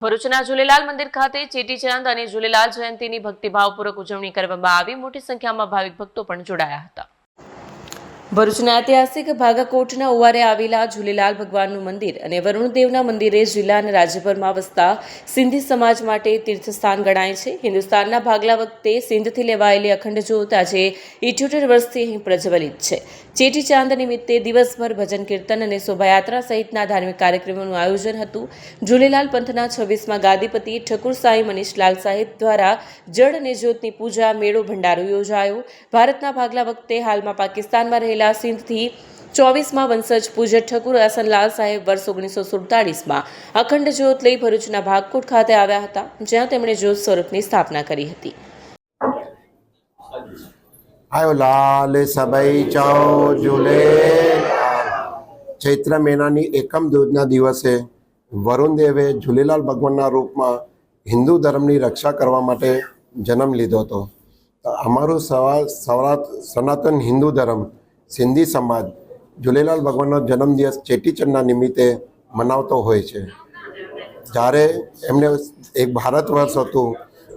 ભરૂચના ઝૂલેલાલ મંદિર ખાતે ચેટીચાંદ અને ઝૂલેલાલ જયંતીની ભક્તિભાવપૂર્વક ઉજવણી કરવામાં આવી। મોટી સંખ્યામાં ભાવિક ભક્તો પણ જોડાયા હતા। ભરૂચના ઐતિહાસિક ભાગાકોટના ઓવારે આવેલા ઝૂલેલાલ ભગવાનનું મંદિર અને વરુણદેવના મંદિરે જિલ્લા અને રાજ્યભરમાં વસતા સિંધી સમાજ માટે તીર્થસ્થાન ગણાય છે। હિન્દુસ્તાનના ભાગલા વખતે સિંધથી લેવાયેલી અખંડ જ્યોત આજે 78 વર્ષથી અહીં પ્રજ્વલિત છે। ચેટીચાંદ નિમિત્તે દિવસભર ભજન કીર્તન અને શોભાયાત્રા સહિતના ધાર્મિક કાર્યક્રમોનું આયોજન હતું। ઝૂલેલાલ પંથના 26મા ગાદીપતિ ઠાકુર સાઈ મનીષલાલ સાહેબ દ્વારા જળ અને જ્યોતની પૂજા, મેળો, ભંડારો યોજાયો। ભારતના ભાગલા વખતે હાલમાં પાકિસ્તાનમાં રહેલા સિંધથી 24મા વંશજ પૂજ્ય ઠાકુર હસનલાલ સાહેબ વર્ષ 1947માં અખંડ જ્યોત લઈ ભરૂચના ભાગકોટ ખાતે આવ્યા હતા, જ્યાં તેમણે જ્યોત સ્વરૂપની સ્થાપના કરી હતી। आयो लाल सबई चौ झूलेलाल। चैत्र महीनानी एकम दूजना दिवसे वरुणदेवे झूलेलाल भगवानना रूपमां हिंदू धर्मनी रक्षा करवा माटे जन्म लीधो हतो। तो अमारुं सनातन हिंदू धर्म सिंधी समाज झूलेलाल भगवाननो जन्मदिवस चेटीचंडना निमित्ते मनावतो होय छे। ज्यारे एमने एक भारतवर्ष हतुं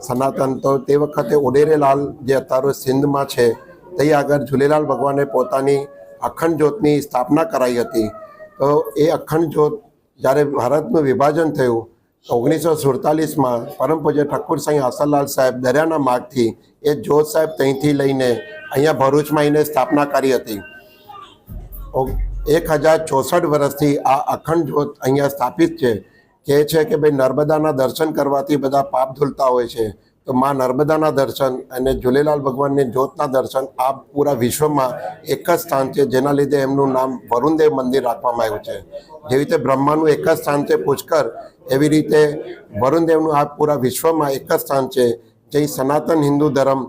सनातन, तो ते वखते ओडेरेलाल जे अतारे सिंधमां छे ते आगळ झूलेलाल भगवाने पोतानी अखंड ज्योतनी स्थापना कराई हती। तो ए अखंड ज्योत ज्यारे भारतनुं विभाजन थयुं तो 1947मां परम पूज्य ठाकुर साईं हसनलाल साहेब दरियाना मार्गथी ए ज्योत साहेब तहींथी लईने अहींया भरूचमां एने स्थापना करी हती। 1064 वर्षथी आ अखंड ज्योत अहींया स्थापित छे। कहे छे कि भाई नर्मदाना दर्शन करवाथी बधा पाप धुलता होय छे। तो माँ नर्मदाना दर्शन अने झूलेलाल भगवाननी ज्योतना दर्शन आ पूरा विश्वमां एक ज स्थान छे, जेना लीधे एमनुं नाम वरुणदेव मंदिर राखवामां आव्युं छे। जेवी रीते ब्रह्मानुं एक ज स्थान छे पुष्कर, एवी रीते वरुणदेवनुं आ पूरा विश्वमां एक ज स्थान छे, जे सनातन हिंदू धर्म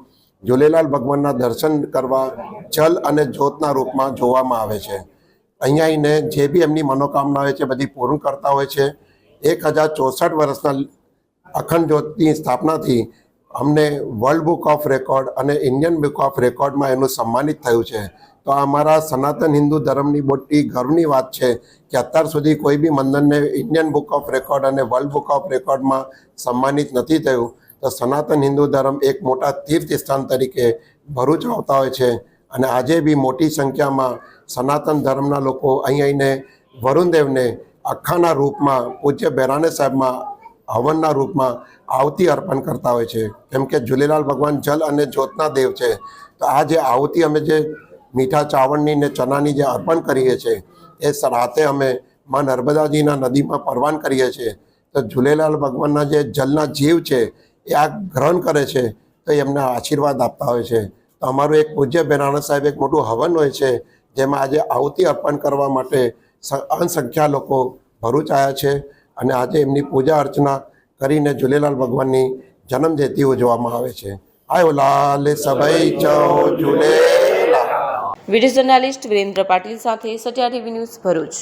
झूलेलाल भगवानना दर्शन करवा जल अने ज्योतना रूपमां जोवामां आवे छे। अहींया आवीने जे बी एमनी मनोकामना होय छे बधी पूर्ण करता होय छे। 1064 वर्षना अखंड ज्योतनी स्थापना थी अमने वर्ल्ड बुक ऑफ रेकॉर्ड अने इंडियन बुक ऑफ रेकॉर्ड में एनु सम्मानित थयुं छे। तो अमारा सनातन हिंदू धर्मनी मोटी गर्वनी वात छे कि अत्यार सुधी कोई भी मंदिर ने इंडियन बुक ऑफ रेकॉर्ड अने वर्ल्ड बुक ऑफ रेकॉर्ड में सम्मानित नथी थयुं। तो सनातन हिंदू धर्म एक मोटा तीर्थ स्थान तरीके भरूच आवता होय छे अने आजे भी मोटी संख्या में सनातन धर्मना लोको अहीं आवीने वरुणदेवने अखाना रूप में पूज्य बेराने साहेब में हवनना रूप में आवती अर्पण करता होय छे। केम के झूलेलाल भगवान जल अने ज्योतना देव छे। तो आ जे आवती अमे जे मीठा चावलनी ने चनानी जे अर्पण करीए छे ए राते अमे मां नर्मदाजीना नदी में परवान करीए छे। तो झूलेलाल भगवानना जे जलना जीव छे ए आ ग्रहण करे छे तो एमने आशीर्वाद आपता होय छे। तो अमारुं एक पूज्य बेराना साहेब एक मोटुं हवन होय छे, जेमां आजे आवती अर्पण करवा माटे असंख्या लोको भरूच आया छे अने आजे एमनी पूजा अर्चना करीने झूलेलाल भगवाननी जन्म जयंती उजववामां आवे छे। आयो लाल सबई चौ झूलेलाल। वीडियो जर्नलिस्ट वीरेन्द्र पाटिल साथे सत्या टीवी न्यूज़ भरूच।